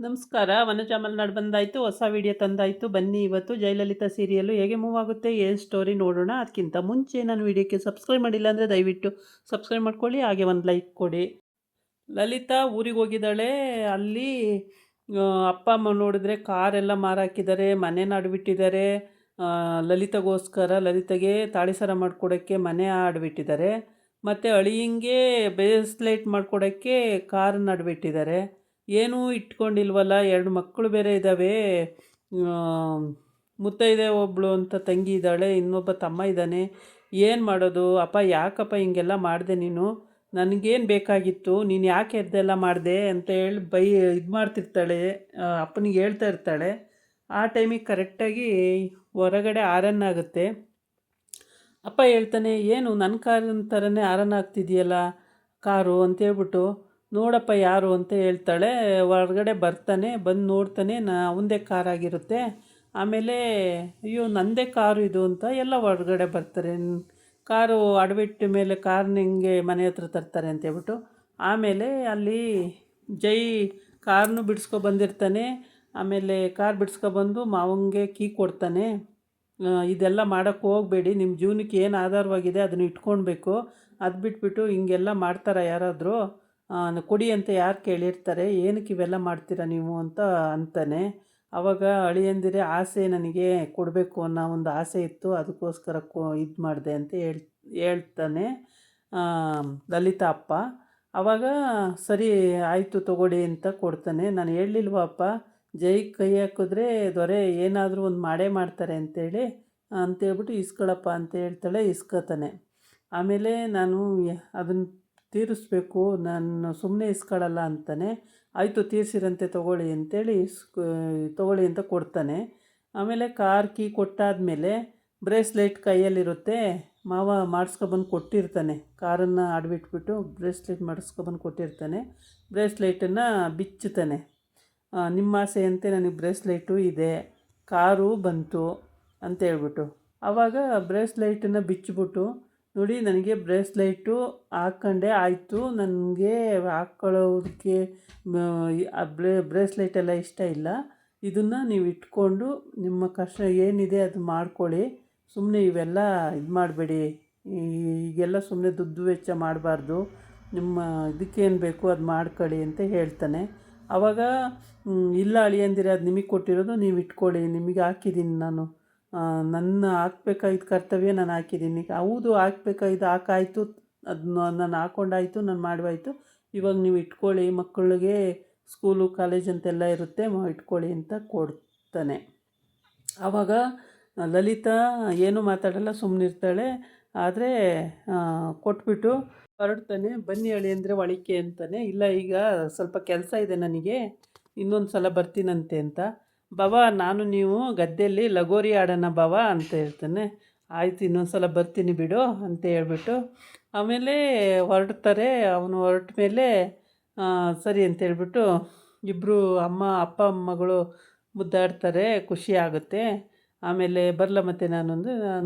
ನಮಸ್ಕಾರ. ವನಜಾ ಮಲ್ನಾಡ್ ಬಂದಾಯಿತು, ಹೊಸ ವಿಡಿಯೋ ತಂದಾಯಿತು. ಬನ್ನಿ ಇವತ್ತು ಜಯಲಲಿತಾ ಸೀರಿಯಲ್ಲು ಹೇಗೆ ಮೂವ್ ಆಗುತ್ತೆ, ಏನು ಸ್ಟೋರಿ ನೋಡೋಣ. ಅದಕ್ಕಿಂತ ಮುಂಚೆ ನಾನು ವಿಡಿಯೋಕ್ಕೆ ಸಬ್ಸ್ಕ್ರೈಬ್ ಮಾಡಿಲ್ಲ ಅಂದರೆ ದಯವಿಟ್ಟು ಸಬ್ಸ್ಕ್ರೈಬ್ ಮಾಡ್ಕೊಳ್ಳಿ, ಹಾಗೆ ಒಂದು ಲೈಕ್ ಕೊಡಿ. ಲಲಿತಾ ಊರಿಗೆ ಹೋಗಿದ್ದಾಳೆ. ಅಲ್ಲಿ ಅಪ್ಪ ಅಮ್ಮ ನೋಡಿದ್ರೆ ಕಾರೆಲ್ಲ ಮಾರಾಕಿದ್ದಾರೆ, ಮನೆನ ಅಡ್ಬಿಟ್ಟಿದ್ದಾರೆ. ಲಲಿತಾಗೋಸ್ಕರ ಲಲಿತಾಗೆ ತಾಳಿ ಸರ ಮಾಡಿಕೊಡೋಕ್ಕೆ ಮನೆ ಆಡ್ಬಿಟ್ಟಿದ್ದಾರೆ. ಮತ್ತು ಅಳಿಯಂಗೆ ಬ್ರೇಸ್ಲೈಟ್ ಮಾಡಿಕೊಡೋಕ್ಕೆ ಕಾರನ್ನ ಅಡ್ಬಿಟ್ಟಿದ್ದಾರೆ. ಏನೂ ಇಟ್ಕೊಂಡಿಲ್ವಲ್ಲ, 2 ಮಕ್ಕಳು ಬೇರೆ ಇದ್ದಾವೆ. ಮುತ್ತೈದೆ ಒಬ್ಬಳು ಅಂತ ತಂಗಿ ಇದ್ದಾಳೆ, ಇನ್ನೊಬ್ಬ ತಮ್ಮ ಇದ್ದಾನೆ. ಏನು ಮಾಡೋದು ಅಪ್ಪ, ಯಾಕಪ್ಪ ಹಿಂಗೆಲ್ಲ ಮಾಡಿದೆ ನೀನು? ನನಗೇನು ಬೇಕಾಗಿತ್ತು, ನೀನು ಯಾಕೆ ಇದೆಲ್ಲ ಮಾಡಿದೆ ಅಂತ ಹೇಳಿ ಇದು ಮಾಡ್ತಿರ್ತಾಳೆ. ಅಪ್ಪನಿಗೆ ಹೇಳ್ತಾ ಇರ್ತಾಳೆ. ಆ ಟೈಮಿಗೆ ಕರೆಕ್ಟಾಗಿ ಹೊರಗಡೆ ಆರನ್ ಆಗುತ್ತೆ. ಅಪ್ಪ ಹೇಳ್ತಾನೆ, ಏನು ನನ್ನ ಕಾರಿನ ಥರನೇ ಆರನ್ ಆಗ್ತಿದೆಯಲ್ಲ ಕಾರು ಅಂತೇಳ್ಬಿಟ್ಟು. ನೋಡಪ್ಪ ಯಾರು ಅಂತ ಹೇಳ್ತಾಳೆ. ಹೊರಗಡೆ ಬರ್ತಾನೆ, ಬಂದು ನೋಡ್ತಾನೆ, ಅವಂದೇ ಕಾರಾಗಿರುತ್ತೆ. ಆಮೇಲೆ ಅಯ್ಯೋ ನನ್ನದೇ ಕಾರು ಇದು ಅಂತ ಎಲ್ಲ ಹೊರಗಡೆ ಬರ್ತಾರೆ. ಕಾರು ಅಡ್ಬಿಟ್ಟ ಮೇಲೆ ಕಾರ್ನ ಹಿಂಗೆ ಮನೆ ಹತ್ರ ತರ್ತಾರೆ ಅಂತೇಳ್ಬಿಟ್ಟು. ಆಮೇಲೆ ಅಲ್ಲಿ ಜೈ ಕಾರ್ನು ಬಂದಿರ್ತಾನೆ. ಆಮೇಲೆ ಕಾರ್ ಬಿಡಿಸ್ಕೊಬಂದು ಮಾವಂಗೆ ಕೀ ಕೊಡ್ತಾನೆ. ಇದೆಲ್ಲ ಮಾಡೋಕ್ಕೆ ಹೋಗಬೇಡಿ, ನಿಮ್ಮ ಜೀವನಕ್ಕೆ ಏನು ಆಧಾರವಾಗಿದೆ ಅದನ್ನು ಇಟ್ಕೊಳ್ಬೇಕು. ಅದು ಬಿಟ್ಬಿಟ್ಟು ಹಿಂಗೆಲ್ಲ ಮಾಡ್ತಾರೆ ಯಾರಾದರೂ? ಕೊಡಿ ಅಂತ ಯಾರು ಕೇಳಿರ್ತಾರೆ, ಏನಕ್ಕೆ ಇವೆಲ್ಲ ಮಾಡ್ತೀರಾ ನೀವು ಅಂತ ಅಂತಾನೆ. ಆವಾಗ ಅಳಿಯಂದಿರೆ ಆಸೆ, ನನಗೆ ಕೊಡಬೇಕು ಅನ್ನೋ ಒಂದು ಆಸೆ ಇತ್ತು, ಅದಕ್ಕೋಸ್ಕರ ಇದು ಮಾಡಿದೆ ಅಂತ ಹೇಳ್ತಾನೆ ಲಲಿತಾ ಅಪ್ಪ. ಆವಾಗ ಸರಿ ಆಯಿತು ತಗೊಳ್ಳಿ ಅಂತ ಕೊಡ್ತಾನೆ. ನಾನು ಹೇಳಲಿಲ್ವ ಅಪ್ಪ, ಜೈ ಕೈ ಹಾಕಿದ್ರೆ ದೊರೆ ಏನಾದರೂ ಒಂದು ಮಾಡೇ ಮಾಡ್ತಾರೆ ಅಂತೇಳ್ಬಿಟ್ಟು ಇಸ್ಕೊಳಪ್ಪ ಅಂತ ಹೇಳ್ತಾಳೆ. ಇಸ್ಕೊತಾನೆ. ಆಮೇಲೆ ನಾನು ಅದನ್ನು ತೀರಿಸ್ಬೇಕು, ನಾನು ಸುಮ್ಮನೆ ಇಸ್ಕೊಳ್ಳಲ್ಲ ಅಂತಾನೆ. ಆಯಿತು ತೀರಿಸಿರಂತೆ ತೊಗೊಳ್ಳಿ ಅಂತೇಳಿ ತೊಗೊಳ್ಳಿ ಅಂತ ಕೊಡ್ತಾನೆ. ಆಮೇಲೆ ಕಾರ್ ಕೀ ಕೊಟ್ಟಾದಮೇಲೆ ಬ್ರೇಸ್ಲೈಟ್ ಕೈಯಲ್ಲಿರುತ್ತೆ. ಮಾವ ಮಾಡಿಸ್ಕೊಬಂದು ಕೊಟ್ಟಿರ್ತಾನೆ. ಕಾರನ್ನು ಆಡ್ಬಿಟ್ಬಿಟ್ಟು ಬ್ರೇಸ್ಲೈಟ್ ಮಾಡಿಸ್ಕೊಬಂದು ಕೊಟ್ಟಿರ್ತಾನೆ. ಬ್ರೇಸ್ಲೈಟನ್ನು ಬಿಚ್ಚುತ್ತಾನೆ. ನಿಮ್ಮ ಆಸೆಯಂತೆ ನನಗೆ ಬ್ರೇಸ್ಲೈಟು ಇದೆ, ಕಾರು ಬಂತು ಅಂತೇಳ್ಬಿಟ್ಟು. ಆವಾಗ ಬ್ರೇಸ್ಲೈಟನ್ನು ಬಿಚ್ಚಿಬಿಟ್ಟು, ನೋಡಿ ನನಗೆ ಬ್ರೇಸ್ಲೈಟು ಹಾಕ್ಕೊಂಡೆ ಆಯಿತು, ನನಗೆ ಹಾಕ್ಕೊಳ್ಳೋದಕ್ಕೆ ಬ್ರೇಸ್ಲೈಟೆಲ್ಲ ಇಷ್ಟ ಇಲ್ಲ. ಇದನ್ನು ನೀವು ಇಟ್ಕೊಂಡು ನಿಮ್ಮ ಕಷ್ಟ ಏನಿದೆ ಅದು ಮಾಡ್ಕೊಳ್ಳಿ, ಸುಮ್ಮನೆ ಇವೆಲ್ಲ ಇದು ಮಾಡಬೇಡಿ, ಈಗೆಲ್ಲ ಸುಮ್ಮನೆ ದುಡ್ಡು ವೆಚ್ಚ ಮಾಡಬಾರ್ದು, ನಿಮ್ಮ ಇದಕ್ಕೇನು ಬೇಕು ಅದು ಮಾಡ್ಕೊಳ್ಳಿ ಅಂತ ಹೇಳ್ತಾನೆ. ಆವಾಗ ಇಲ್ಲ ಅಳಿಯಂದಿರ, ಅದು ನಿಮಗೆ ಕೊಟ್ಟಿರೋದು ನೀವು ಇಟ್ಕೊಳ್ಳಿ, ನಿಮಗೆ ಹಾಕಿದ್ದೀನಿ ನಾನು, ನನ್ನ ಹಾಕ್ಬೇಕಾಗಿದ್ದ ಕರ್ತವ್ಯ ನಾನು ಹಾಕಿದ್ದೀನಿ. ಹೌದು ಹಾಕ್ಬೇಕಾಗಿದ್ದು ಹಾಕಾಯಿತು, ಅದನ್ನ ನಾನು ಹಾಕ್ಕೊಂಡಾಯಿತು, ನಾನು ಮಾಡುವಾಯಿತು, ಇವಾಗ ನೀವು ಇಟ್ಕೊಳ್ಳಿ, ಮಕ್ಕಳಿಗೆ ಸ್ಕೂಲು ಕಾಲೇಜ್ ಅಂತೆಲ್ಲ ಇರುತ್ತೆ, ಇಟ್ಕೊಳ್ಳಿ ಅಂತ ಕೊಡ್ತಾನೆ. ಆವಾಗ ಲಲಿತಾ ಏನೂ ಮಾತಾಡಲ್ಲ, ಸುಮ್ಮನಿರ್ತಾಳೆ. ಆದರೆ ಕೊಟ್ಬಿಟ್ಟು ಹೊರಡ್ತಾನೆ. ಬನ್ನಿ ಅಳಿಯಂದ್ರೆ ಒಳಿಕೆ ಅಂತಾನೆ. ಇಲ್ಲ ಈಗ ಸ್ವಲ್ಪ ಕೆಲಸ ಇದೆ ನನಗೆ, ಇನ್ನೊಂದು ಸಲ ಬರ್ತೀನಂತೆ ಅಂತ. ಬಾವ ನಾನು ನೀವು ಗದ್ದೆಯಲ್ಲಿ ಲಗೋರಿ ಆಡೋಣ ಬಾವ ಅಂತ ಹೇಳ್ತಾನೆ. ಆಯಿತು ಇನ್ನೊಂದು ಸಲ ಬರ್ತೀನಿ ಬಿಡು ಅಂತ ಹೇಳ್ಬಿಟ್ಟು ಆಮೇಲೆ ಹೊರಡ್ತಾರೆ. ಅವನು ಹೊರಟ ಮೇಲೆ ಸರಿ ಅಂತ ಹೇಳ್ಬಿಟ್ಟು ಇಬ್ಬರು ಅಪ್ಪ ಮಗಳು ಮುದ್ದಾಡ್ತಾರೆ, ಖುಷಿ ಆಗುತ್ತೆ. ಆಮೇಲೆ ಬರಲ ಮತ್ತೆ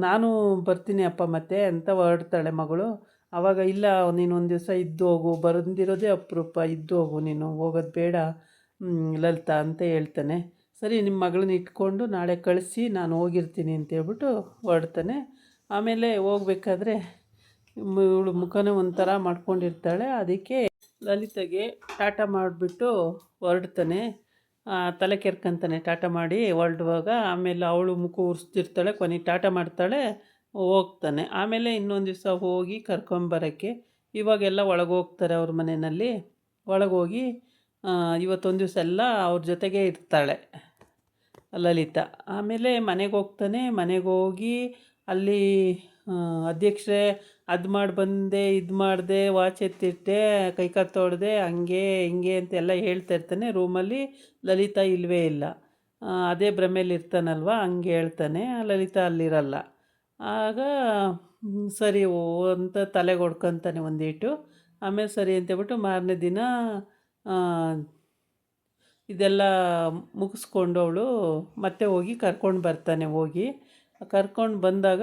ನಾನು ಬರ್ತೀನಿ ಅಪ್ಪ ಮತ್ತೆ ಅಂತ ಹೊರಡ್ತಾಳೆ ಮಗಳು. ಆವಾಗ ಇಲ್ಲ ನೀನು ಒಂದು ದಿವಸ ಇದ್ದು ಹೋಗು, ಬಂದಿರೋದೇ ಅಪರೂಪ, ಇದ್ದು ಹೋಗು, ನೀನು ಹೋಗೋದು ಬೇಡ ಲಲಿತಾ ಅಂತ ಹೇಳ್ತಾನೆ. ಸರಿ ನಿಮ್ಮ ಮಗಳನ್ನ ಇಟ್ಕೊಂಡು ನಾಳೆ ಕಳಿಸಿ, ನಾನು ಹೋಗಿರ್ತೀನಿ ಅಂತೇಳ್ಬಿಟ್ಟು ಹೊರಡ್ತಾನೆ. ಆಮೇಲೆ ಹೋಗ್ಬೇಕಾದ್ರೆ ಇವಳು ಮುಖನೇ ಒಂಥರ ಮಾಡ್ಕೊಂಡಿರ್ತಾಳೆ. ಅದಕ್ಕೆ ಲಲಿತಾಗೆ ಟಾಟಾ ಮಾಡಿಬಿಟ್ಟು ಹೊರಡ್ತಾನೆ. ತಲೆ ಕೆರ್ಕೊಂತಾನೆ ಟಾಟಾ ಮಾಡಿ ಹೊರಡುವಾಗ. ಆಮೇಲೆ ಅವಳು ಮುಖ ಉರಿಸ್ತಿರ್ತಾಳೆ, ಕೊನೆಗೆ ಟಾಟಾ ಮಾಡ್ತಾಳೆ, ಹೋಗ್ತಾನೆ. ಆಮೇಲೆ ಇನ್ನೊಂದು ದಿವಸ ಹೋಗಿ ಕರ್ಕೊಂಬರೋಕ್ಕೆ ಇವಾಗೆಲ್ಲ ಒಳಗೋಗ್ತಾರೆ ಅವ್ರ ಮನೆಯಲ್ಲಿ. ಒಳಗೋಗಿ ಇವತ್ತೊಂದು ದಿವಸ ಎಲ್ಲ ಅವ್ರ ಜೊತೆಗೆ ಇರ್ತಾಳೆ ಲಲಿತಾ. ಆಮೇಲೆ ಮನೆಗೆ ಹೋಗ್ತಾನೆ. ಮನೆಗೆ ಹೋಗಿ ಅಲ್ಲಿ ಅಧ್ಯಕ್ಷರೇ ಅದು ಮಾಡಿ ಬಂದೆ, ಇದು ಮಾಡಿದೆ, ವಾಚ್ ಎತ್ತಿಟ್ಟೆ, ಕೈಕಾಲು ತೊಳೆದೆ, ಹಂಗೆ ಹಿಂಗೆ ಅಂತೆಲ್ಲ ಹೇಳ್ತಾ ಇರ್ತಾನೆ. ರೂಮಲ್ಲಿ ಲಲಿತಾ ಇಲ್ಲವೇ ಇಲ್ಲ. ಅದೇ ಭ್ರಮೇಲಿ ಇರ್ತಾನಲ್ವ, ಹಂಗೆ ಹೇಳ್ತಾನೆ. ಲಲಿತಾ ಅಲ್ಲಿರಲ್ಲ. ಆಗ ಸರಿ ಅಂತ ತಲೆಗೆ ಹೊಡ್ಕೊತಾನೆ ಒಂದೀಟು. ಆಮೇಲೆ ಸರಿ ಅಂತೇಳ್ಬಿಟ್ಟು ಮಾರನೇ ದಿನ ಇದೆಲ್ಲ ಮುಗಿಸ್ಕೊಂಡು ಅವಳು ಮತ್ತೆ ಹೋಗಿ ಕರ್ಕೊಂಡು ಬರ್ತಾನೆ. ಹೋಗಿ ಕರ್ಕೊಂಡು ಬಂದಾಗ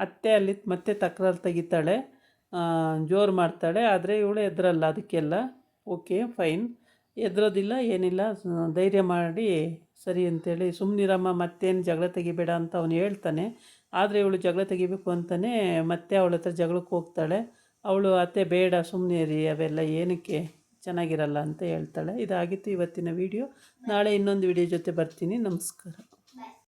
ಅತ್ತೆ ಅಲ್ಲಿ ಮತ್ತೆ ತಕರಾರು ತೆಗಿತಾಳೆ, ಜೋರು ಮಾಡ್ತಾಳೆ. ಆದರೆ ಇವಳು ಎದ್ರಲ್ಲ ಅದಕ್ಕೆಲ್ಲ. Okay fine. ಹೆದ್ರೋದಿಲ್ಲ ಏನಿಲ್ಲ, ಧೈರ್ಯ ಮಾಡಿ ಸರಿ ಅಂತೇಳಿ ಸುಮ್ಮನಿರಮ್ಮ ಮತ್ತೇನು ಜಗಳ ತೆಗಿಬೇಡ ಅಂತ ಅವನು ಹೇಳ್ತಾನೆ. ಆದರೆ ಇವಳು ಜಗಳ ತೆಗಿಬೇಕು ಅಂತಲೇ ಮತ್ತೆ ಅವಳ ಹತ್ರ ಜಗಳಕ್ಕೆ ಹೋಗ್ತಾಳೆ. ಅವಳು ಅತ್ತೆ ಬೇಡ ಸುಮ್ಮನಿರಿ, ಅವೆಲ್ಲ ಏನಕ್ಕೆ ಚೆನ್ನಾಗಿರಲ್ಲ ಅಂತ ಹೇಳ್ತಾಳೆ. ಇದಾಗಿತ್ತು ಇವತ್ತಿನ ವಿಡಿಯೋ. ನಾಳೆ ಇನ್ನೊಂದು ವಿಡಿಯೋ ಜೊತೆ ಬರ್ತೀನಿ. ನಮಸ್ಕಾರ.